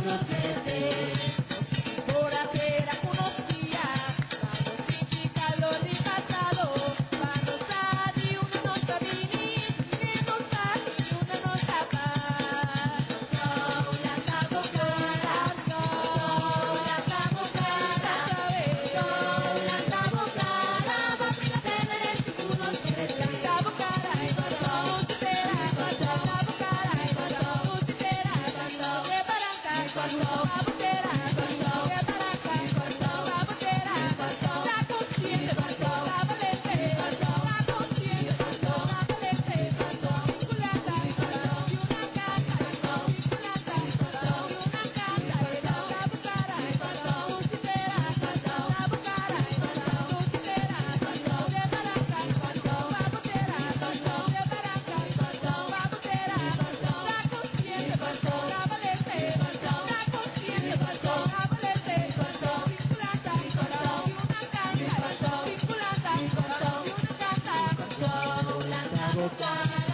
unos 13. Por hacer algunos días, vamos sin calor ni pasado, vamos a ni una nota vinil, ni nos da ni una nota más. Son las abocadas, son las abocadas, son las abocadas, va a tener unos 13. La bocara y pasó, usted pasó, la bocara y pasó, usted pasó, de palanca y pasó, la bocara pasó, de palanca y pasó, la bocara pasó, la consciente pasó, la valente pasó, la consciente pasó, la valente pasó, vinculada y pasó, y una carta pasó, vinculada y pasó, y una carta pasó, la bocara y pasó, usted pasó, la bocara y pasó, usted pasó, de palanca y pasó, la bocara pasó, de palanca y pasó, la bocara pasó, la consciente pasó, la valente pasó, la consciente pasó, la valente pasó, vinculada y pasó, y una carta pasó, vinculada y pasó, y una carta pasó, Son las abocadas.